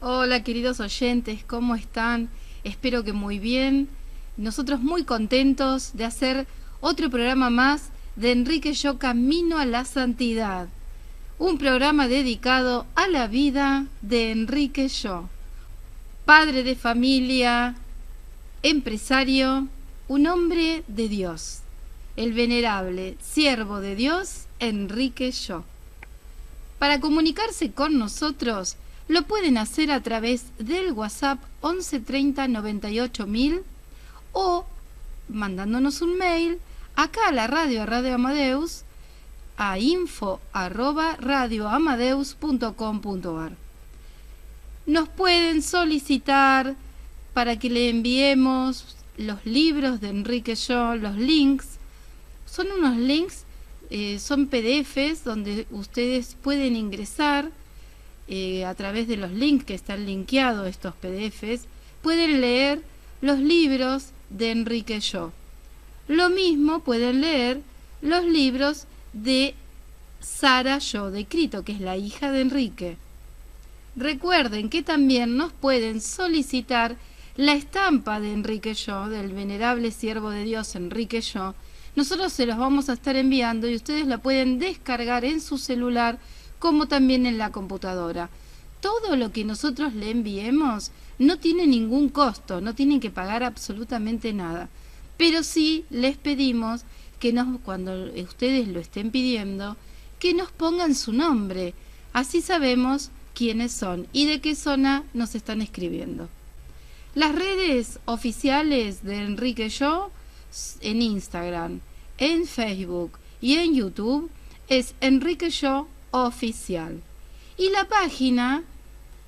Hola queridos oyentes, ¿cómo están? Espero que muy bien. Nosotros muy contentos de hacer otro programa más de Enrique Yo Camino a la Santidad. Un programa dedicado a la vida de Enrique Yo, padre de familia, empresario, un hombre de Dios, el venerable siervo de Dios Enrique Yo. Para comunicarse con nosotros, lo pueden hacer a través del WhatsApp 11 30 98 1000 o mandándonos un mail acá a la radio, a Radio Amadeus, a info@radioamadeus.com.ar. Nos pueden solicitar para que le enviemos los libros de Enrique Yo, los links. Son unos links, son PDFs donde ustedes pueden ingresar a través de los links que están linkeados, estos PDFs, pueden leer los libros de Enrique Yo. Lo mismo pueden leer los libros de Sara Yo de Crito, que es la hija de Enrique. Recuerden que también nos pueden solicitar la estampa de Enrique Yo, del venerable siervo de Dios Enrique Yo. Nosotros se los vamos a estar enviando y ustedes la pueden descargar en su celular como también en la computadora. Todo lo que nosotros le enviemos no tiene ningún costo, no tienen que pagar absolutamente nada. Pero sí les pedimos que cuando ustedes lo estén pidiendo, que nos pongan su nombre. Así sabemos quiénes son y de qué zona nos están escribiendo. Las redes oficiales de Enrique Yo en Instagram, en Facebook y en YouTube es Enrique Yo Oficial. Y la página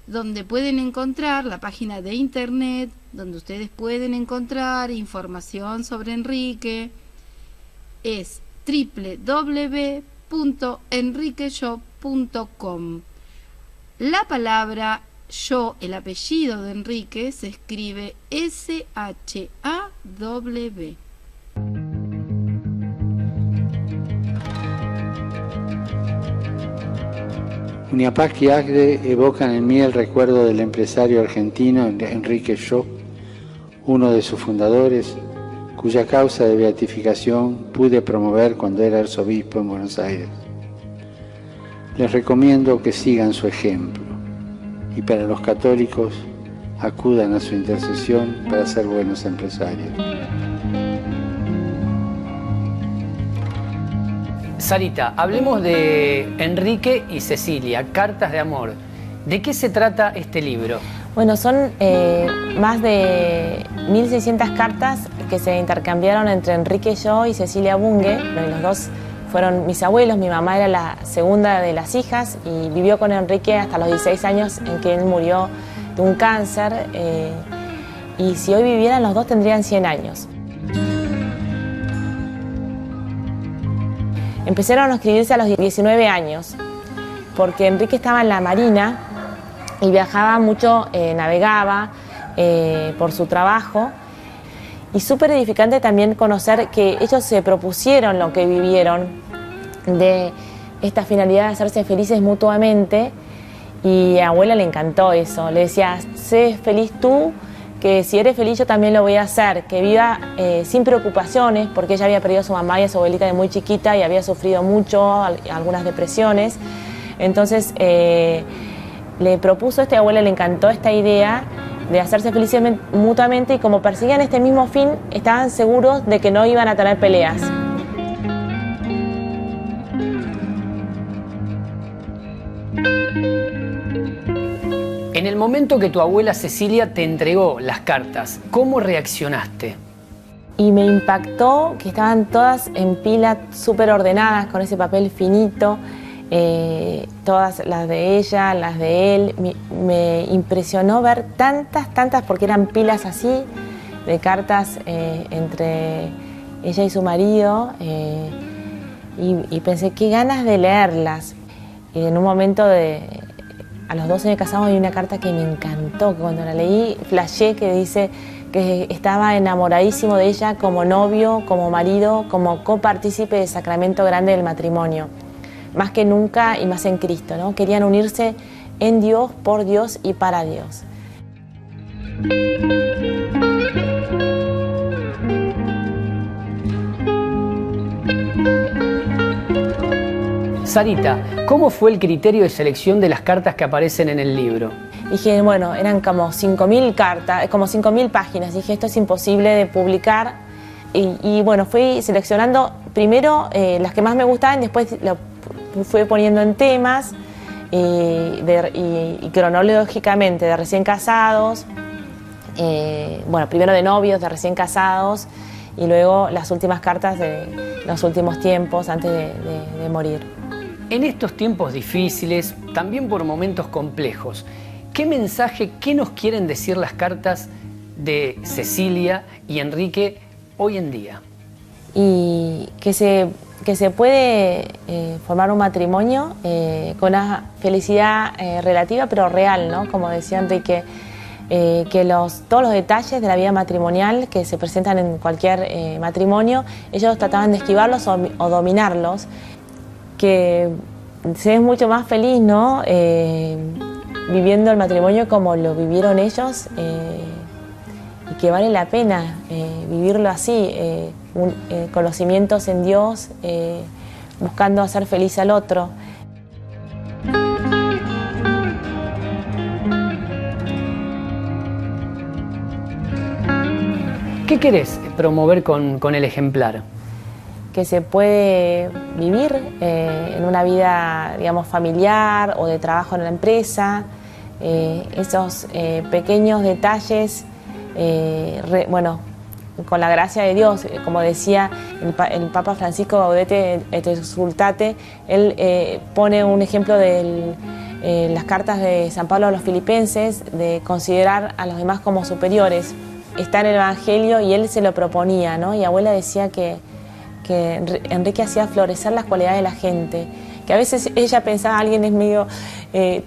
donde pueden encontrar, la página de internet, donde ustedes pueden encontrar información sobre Enrique, es www.enriqueyo.com. La palabra Yo, el apellido de Enrique, se escribe S-H-A-W. Uniapac y Agde evocan en mí el recuerdo del empresario argentino Enrique Yo, uno de sus fundadores, cuya causa de beatificación pude promover cuando era arzobispo en Buenos Aires. Les recomiendo que sigan su ejemplo y para los católicos acudan a su intercesión para ser buenos empresarios. Sarita, hablemos de Enrique y Cecilia, Cartas de Amor. ¿De qué se trata este libro? Bueno, son más de 1600 cartas que se intercambiaron entre Enrique Yo y Cecilia Bunge. Los dos fueron mis abuelos, mi mamá era la segunda de las hijas y vivió con Enrique hasta los 16 años en que él murió de un cáncer. Y si hoy vivieran los dos tendrían 100 años. Empezaron a escribirse a los 19 años, porque Enrique estaba en la Marina y viajaba mucho, navegaba por su trabajo. Y súper edificante también conocer que ellos se propusieron lo que vivieron, de esta finalidad de hacerse felices mutuamente. Y a abuela le encantó eso, le decía, sé feliz tú, que si eres feliz yo también lo voy a hacer, que viva sin preocupaciones, porque ella había perdido a su mamá y a su abuelita de muy chiquita y había sufrido mucho, algunas depresiones. Entonces le propuso a abuela, le encantó esta idea de hacerse felices mutuamente y como perseguían este mismo fin, estaban seguros de que no iban a tener peleas. En el momento que tu abuela Cecilia te entregó las cartas, ¿cómo reaccionaste? Y me impactó que estaban todas en pila, súper ordenadas, con ese papel finito, todas las de ella, las de él. Me impresionó ver tantas, porque eran pilas así, de cartas entre ella y su marido, y pensé, qué ganas de leerlas. Y en un momento a los 12 años casados hay una carta que me encantó, que cuando la leí flashé, que dice que estaba enamoradísimo de ella como novio, como marido, como copartícipe del sacramento grande del matrimonio. Más que nunca y más en Cristo, ¿no? Querían unirse en Dios, por Dios y para Dios. Sarita, ¿cómo fue el criterio de selección de las cartas que aparecen en el libro? Dije, bueno, eran como 5.000 cartas, como 5.000 páginas. Dije, esto es imposible de publicar. Y bueno, fui seleccionando primero las que más me gustaban, después lo fui poniendo en temas y cronológicamente de recién casados. Bueno, primero de novios, de recién casados, y luego las últimas cartas de los últimos tiempos antes de morir. En estos tiempos difíciles, también por momentos complejos, ¿qué mensaje, qué nos quieren decir las cartas de Cecilia y Enrique hoy en día? Y que se puede formar un matrimonio con una felicidad relativa pero real, ¿no? Como decía Enrique, que todos los detalles de la vida matrimonial que se presentan en cualquier matrimonio, ellos trataban de esquivarlos o dominarlos, que se es mucho más feliz, ¿no? Viviendo el matrimonio como lo vivieron ellos, y que vale la pena vivirlo así, con los cimientos en Dios, buscando hacer feliz al otro. ¿Qué querés promover con el ejemplar? Que se puede vivir en una vida, digamos, familiar o de trabajo en la empresa, esos pequeños detalles, bueno, con la gracia de Dios, como decía el Papa Francisco Gaudete et Exsultate, él pone un ejemplo de las cartas de San Pablo a los filipenses, de considerar a los demás como superiores. Está en el Evangelio y él se lo proponía, ¿no? Y abuela decía que Enrique hacía florecer las cualidades de la gente, que a veces ella pensaba alguien es medio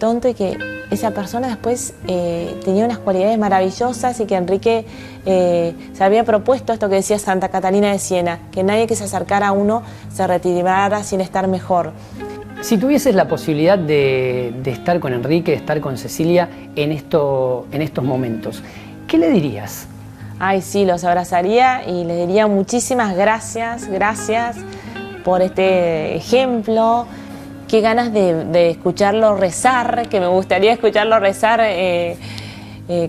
tonto y que esa persona después tenía unas cualidades maravillosas, y que Enrique se había propuesto esto que decía Santa Catalina de Siena, que nadie que se acercara a uno se retirara sin estar mejor. Si tuvieses la posibilidad de estar con Enrique, de estar con Cecilia en estos momentos, ¿qué le dirías? Ay, sí, los abrazaría y les diría muchísimas gracias por este ejemplo. Qué ganas de escucharlo rezar, que me gustaría escucharlo rezar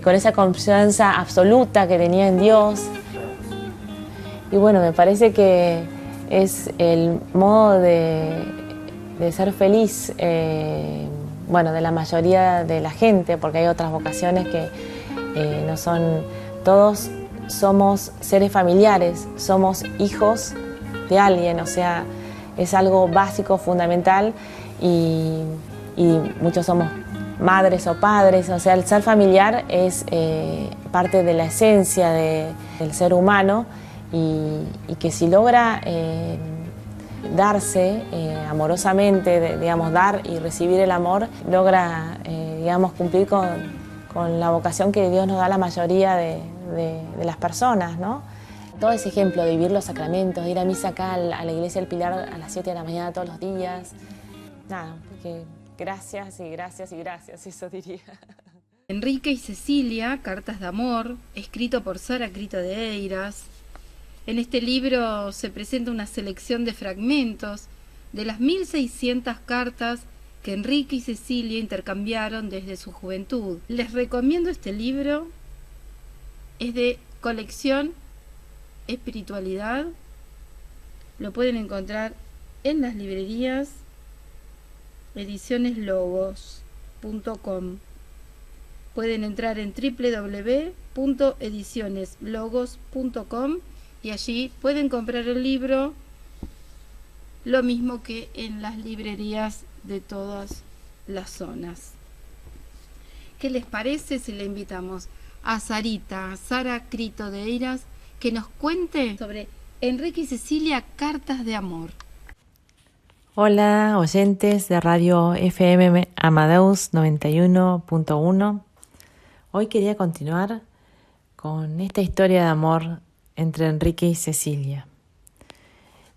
con esa confianza absoluta que tenía en Dios. Y bueno, me parece que es el modo de ser feliz, bueno, de la mayoría de la gente, porque hay otras vocaciones que no son... Todos somos seres familiares, somos hijos de alguien, o sea, es algo básico, fundamental, y muchos somos madres o padres, o sea, el ser familiar es parte de la esencia del ser humano, y que si logra darse amorosamente, digamos, dar y recibir el amor, logra, digamos, cumplir con la vocación que Dios nos da a la mayoría de las personas, ¿no? Todo ese ejemplo de vivir los sacramentos, de ir a misa acá a la iglesia del Pilar a las 7 de la mañana todos los días. Nada, porque gracias y gracias y gracias, eso diría. Enrique y Cecilia, Cartas de Amor, escrito por Sara Crito de Eiras. En este libro se presenta una selección de fragmentos de las 1.600 cartas que Enrique y Cecilia intercambiaron desde su juventud. Les recomiendo este libro, es de colección Espiritualidad, lo pueden encontrar en las librerías, edicioneslogos.com. Pueden entrar en www.edicioneslogos.com y allí pueden comprar el libro, lo mismo que en las librerías de todas las zonas. ¿Qué les parece si le invitamos a Sara Crito de Eiras, que nos cuente sobre Enrique y Cecilia, Cartas de Amor? Hola, oyentes de Radio FM Amadeus 91.1. Hoy quería continuar con esta historia de amor entre Enrique y Cecilia.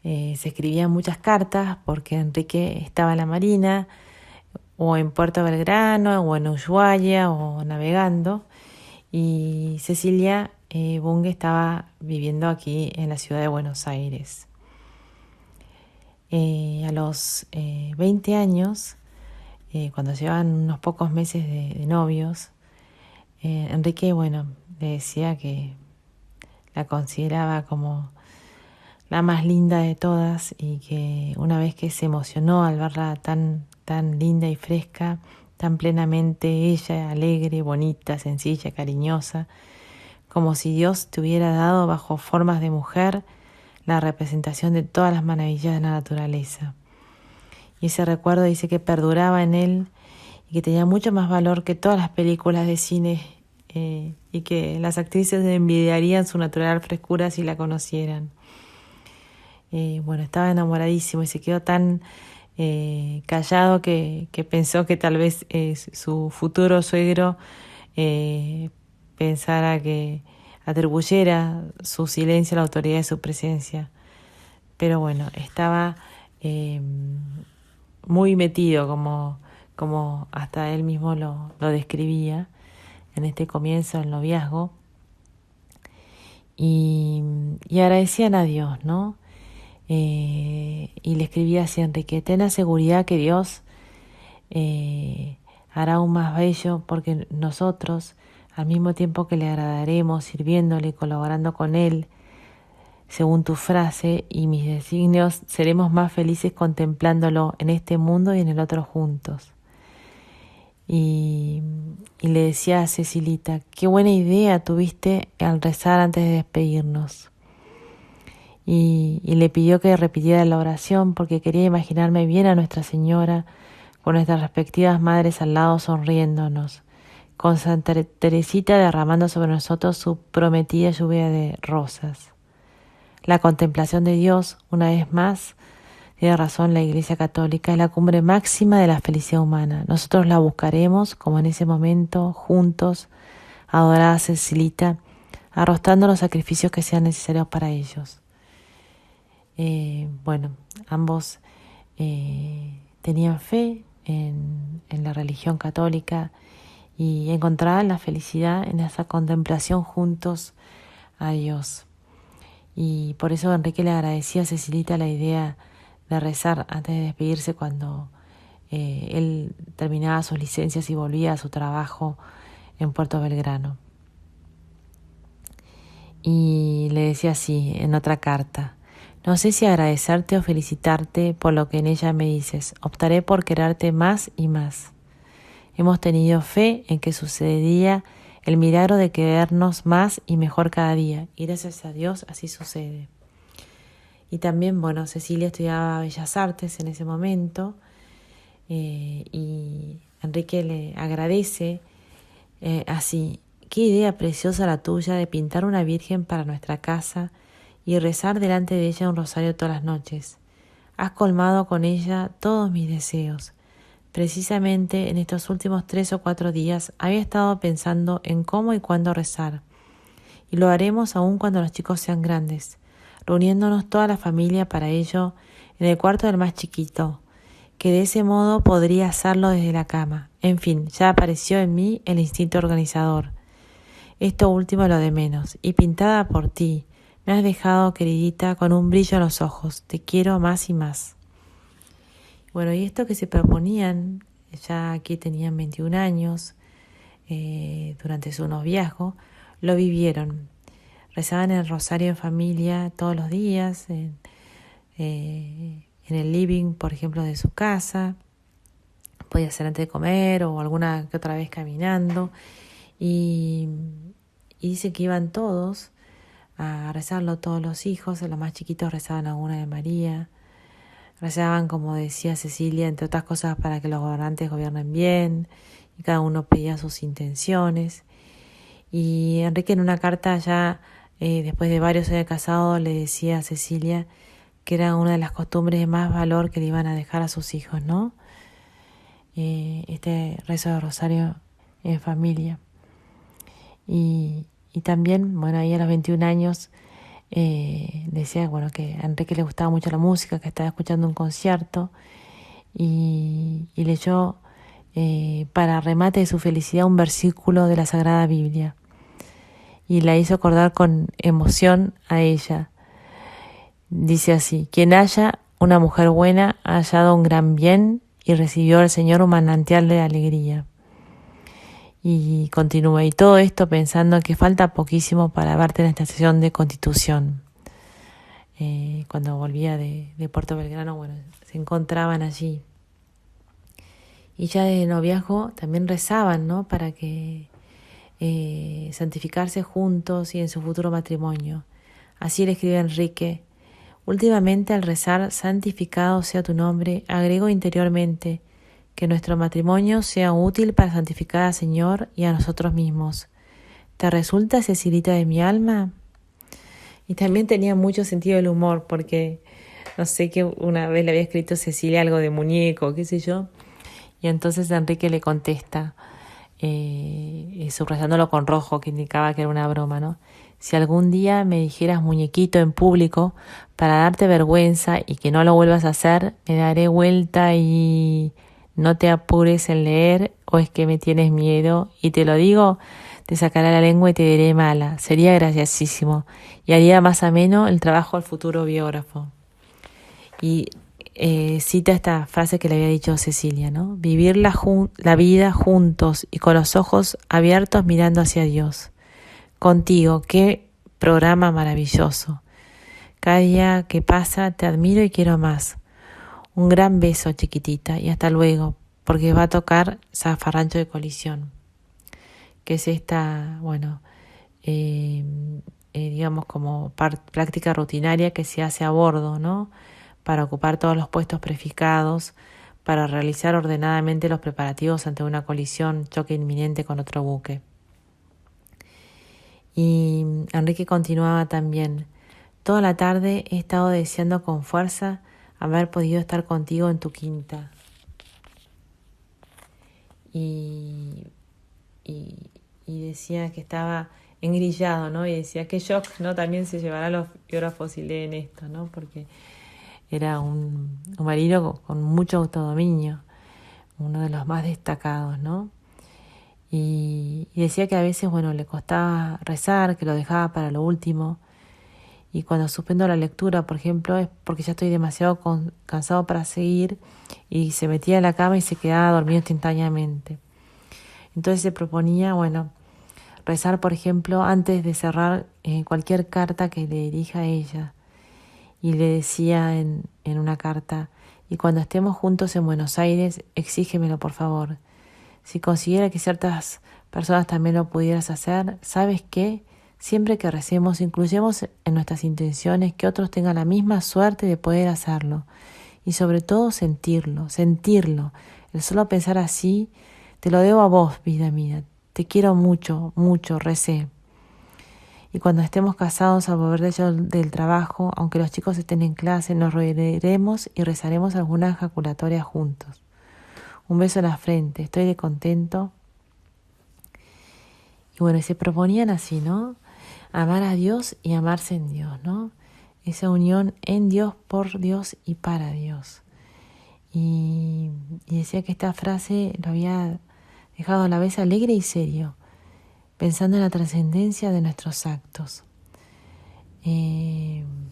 Se escribían muchas cartas porque Enrique estaba en la Marina, o en Puerto Belgrano, o en Ushuaia, o navegando. Y Cecilia Bunge estaba viviendo aquí en la ciudad de Buenos Aires. A los 20 años, cuando llevaban unos pocos meses de novios, Enrique, le decía que la consideraba como la más linda de todas y que una vez que se emocionó al verla tan linda y fresca, tan plenamente ella, alegre, bonita, sencilla, cariñosa, como si Dios te hubiera dado bajo formas de mujer la representación de todas las maravillas de la naturaleza. Y ese recuerdo dice que perduraba en él y que tenía mucho más valor que todas las películas de cine y que las actrices envidiarían su natural frescura si la conocieran. Estaba enamoradísimo y se quedó tan callado que pensó que tal vez su futuro suegro pensara que atribuyera su silencio a la autoridad de su presencia. Pero estaba muy metido, como hasta él mismo lo describía en este comienzo del noviazgo. Y agradecían a Dios, ¿no? Y le escribía así a Enrique: ten la seguridad que Dios hará aún más bello, porque nosotros, al mismo tiempo que le agradaremos, sirviéndole y colaborando con él, según tu frase y mis designios, seremos más felices contemplándolo en este mundo y en el otro juntos. Y le decía a Cecilita: qué buena idea tuviste al rezar antes de despedirnos. Y le pidió que repitiera la oración porque quería imaginarme bien a Nuestra Señora con nuestras respectivas madres al lado sonriéndonos, con Santa Teresita derramando sobre nosotros su prometida lluvia de rosas. La contemplación de Dios, una vez más, tiene razón la Iglesia Católica, es la cumbre máxima de la felicidad humana. Nosotros la buscaremos, como en ese momento, juntos, adorada Cecilita, arrojando los sacrificios que sean necesarios para ellos. Ambos tenían fe en la religión católica y encontraban la felicidad en esa contemplación juntos a Dios. Y por eso Enrique le agradecía a Cecilita la idea de rezar antes de despedirse cuando él terminaba sus licencias y volvía a su trabajo en Puerto Belgrano. Y le decía así en otra carta: no sé si agradecerte o felicitarte por lo que en ella me dices. Optaré por quererte más y más. Hemos tenido fe en que sucedería el milagro de querernos más y mejor cada día. Y gracias a Dios así sucede. Y también, Cecilia estudiaba Bellas Artes en ese momento. Y Enrique le agradece así: qué idea preciosa la tuya de pintar una virgen para nuestra casa y rezar delante de ella un rosario todas las noches. Has colmado con ella todos mis deseos. Precisamente en estos últimos 3 o 4 días había estado pensando en cómo y cuándo rezar. Y lo haremos aún cuando los chicos sean grandes, reuniéndonos toda la familia para ello en el cuarto del más chiquito, que de ese modo podría hacerlo desde la cama. En fin, ya apareció en mí el instinto organizador. Esto último lo de menos, y pintada por ti, me has dejado, queridita, con un brillo en los ojos. Te quiero más y más. Y esto que se proponían, ya aquí tenían 21 años, durante su noviazgo, lo vivieron. Rezaban el rosario en familia todos los días, en el living, por ejemplo, de su casa. Podía ser antes de comer o alguna que otra vez caminando. Y dice que iban todos a rezarlo, todos los hijos. Los más chiquitos rezaban alguna de María. Rezaban, como decía Cecilia, entre otras cosas, para que los gobernantes gobiernen bien, y cada uno pedía sus intenciones. Y Enrique, en una carta ya después de varios años de casado, le decía a Cecilia que era una de las costumbres de más valor que le iban a dejar a sus hijos, ¿no? Este rezo de rosario en familia. Y también, ahí a los 21 años, decía, que a Enrique le gustaba mucho la música, que estaba escuchando un concierto y leyó para remate de su felicidad un versículo de la Sagrada Biblia y la hizo acordar con emoción a ella. Dice así: quien haya una mujer buena ha hallado un gran bien y recibió al Señor un manantial de alegría. Y continúa, y todo esto pensando que falta poquísimo para verte en esta sesión de Constitución. Cuando volvía de Puerto Belgrano, bueno, se encontraban allí. Y ya de noviazgo también rezaban, ¿no? Para que santificarse juntos y en su futuro matrimonio. Así le escribe Enrique: últimamente al rezar, santificado sea tu nombre, agrego interiormente que nuestro matrimonio sea útil para santificar al Señor y a nosotros mismos. ¿Te resulta, Cecilita de mi alma? Y también tenía mucho sentido del humor, porque no sé, que una vez le había escrito Cecilia algo de muñeco, qué sé yo, y entonces Enrique le contesta, subrayándolo con rojo, que indicaba que era una broma, ¿no? Si algún día me dijeras muñequito en público para darte vergüenza y que no lo vuelvas a hacer, me daré vuelta y no te apures en leer, o es que me tienes miedo, y te lo digo, te sacaré la lengua y te diré mala. Sería graciosísimo y haría más ameno el trabajo al futuro biógrafo. Y cita esta frase que le había dicho Cecilia, ¿no? Vivir la vida juntos y con los ojos abiertos mirando hacia Dios. Contigo, qué programa maravilloso. Cada día que pasa te admiro y quiero más. Un gran beso, chiquitita, y hasta luego, porque va a tocar Zafarrancho de Colisión, que es esta, bueno, digamos como práctica rutinaria que se hace a bordo, ¿no? Para ocupar todos los puestos prefijados, para realizar ordenadamente los preparativos ante una colisión, choque inminente con otro buque. Y Enrique continuaba también: toda la tarde he estado deseando con fuerza haber podido estar contigo en tu quinta. Y decía que estaba engrillado, ¿no? Y decía, qué shock, ¿no? También se llevará a los biógrafos si leen esto, ¿no? Porque era un marino con mucho autodominio, uno de los más destacados, ¿no? Y decía que a veces, bueno, le costaba rezar, que lo dejaba para lo último. Y cuando suspendo la lectura, por ejemplo, es porque ya estoy demasiado cansado para seguir, y se metía en la cama y se quedaba dormido instantáneamente. Entonces se proponía, bueno, rezar, por ejemplo, antes de cerrar cualquier carta que le dirija a ella. Y le decía en una carta: y cuando estemos juntos en Buenos Aires, exígemelo, por favor. Si consiguiera que ciertas personas también lo pudieras hacer, ¿sabes qué? Siempre que recemos, incluyamos en nuestras intenciones que otros tengan la misma suerte de poder hacerlo. Y sobre todo sentirlo. El solo pensar así, te lo debo a vos, vida mía. Te quiero mucho, mucho, recé. Y cuando estemos casados al volver del trabajo, aunque los chicos estén en clase, nos reiremos y rezaremos alguna ejaculatoria juntos. Un beso en la frente, estoy de contento. Y bueno, se proponían así, ¿no? Amar a Dios y amarse en Dios, ¿no? Esa unión en Dios, por Dios y para Dios. Y decía que esta frase lo había dejado a la vez alegre y serio, pensando en la trascendencia de nuestros actos.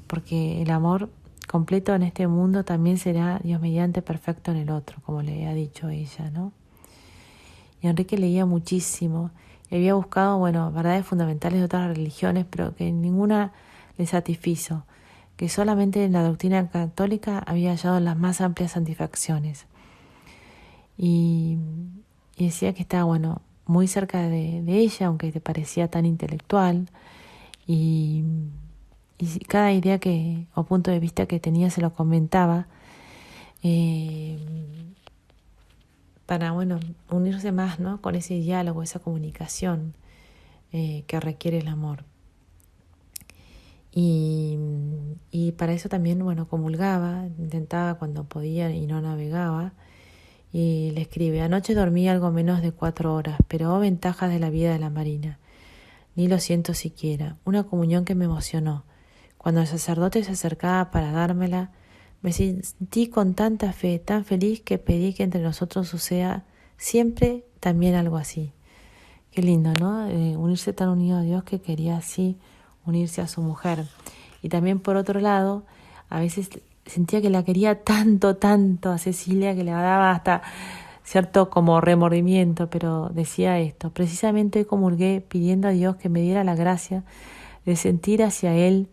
Porque el amor completo en este mundo también será, Dios mediante, perfecto en el otro, como le ha dicho ella, ¿no? Y Enrique leía muchísimo y había buscado, bueno, verdades fundamentales de otras religiones, pero que ninguna le satisfizo, que solamente en la doctrina católica había hallado las más amplias satisfacciones. Y decía que estaba, bueno, muy cerca de ella, aunque te parecía tan intelectual, y cada idea o punto de vista que tenía se lo comentaba, para, bueno, unirse más, ¿no? Con ese diálogo, esa comunicación que requiere el amor. Y para eso también, bueno, comulgaba, intentaba cuando podía y no navegaba. Y le escribe: anoche dormí algo menos de 4 horas, pero ventajas de la vida de la marina. Ni lo siento siquiera. Una comunión que me emocionó. Cuando el sacerdote se acercaba para dármela, me sentí con tanta fe, tan feliz, que pedí que entre nosotros suceda siempre también algo así. Qué lindo, ¿no? Unirse tan unido a Dios que quería así unirse a su mujer. Y también por otro lado, a veces sentía que la quería tanto, tanto a Cecilia que le daba hasta cierto como remordimiento, pero decía esto: precisamente hoy comulgué pidiendo a Dios que me diera la gracia de sentir hacia Él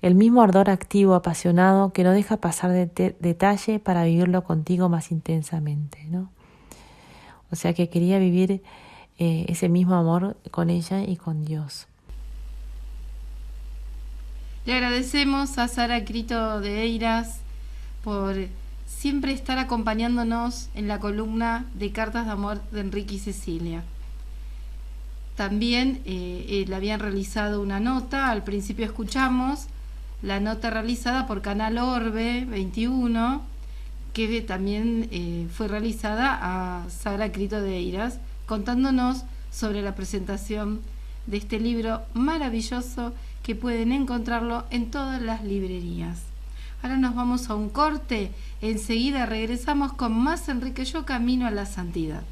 el mismo ardor activo, apasionado, que no deja pasar detalle para vivirlo contigo más intensamente, ¿no? O sea que quería vivir ese mismo amor con ella y con Dios. Le agradecemos a Sara Crito de Eiras por siempre estar acompañándonos en la columna de Cartas de Amor de Enrique y Cecilia. También le habían realizado una nota, al principio escuchamos la nota realizada por Canal Orbe 21, que también fue realizada a Sara Crito de Eiras, contándonos sobre la presentación de este libro maravilloso que pueden encontrarlo en todas las librerías. Ahora nos vamos a un corte, enseguida regresamos con más Enrique Yo Camino a la Santidad.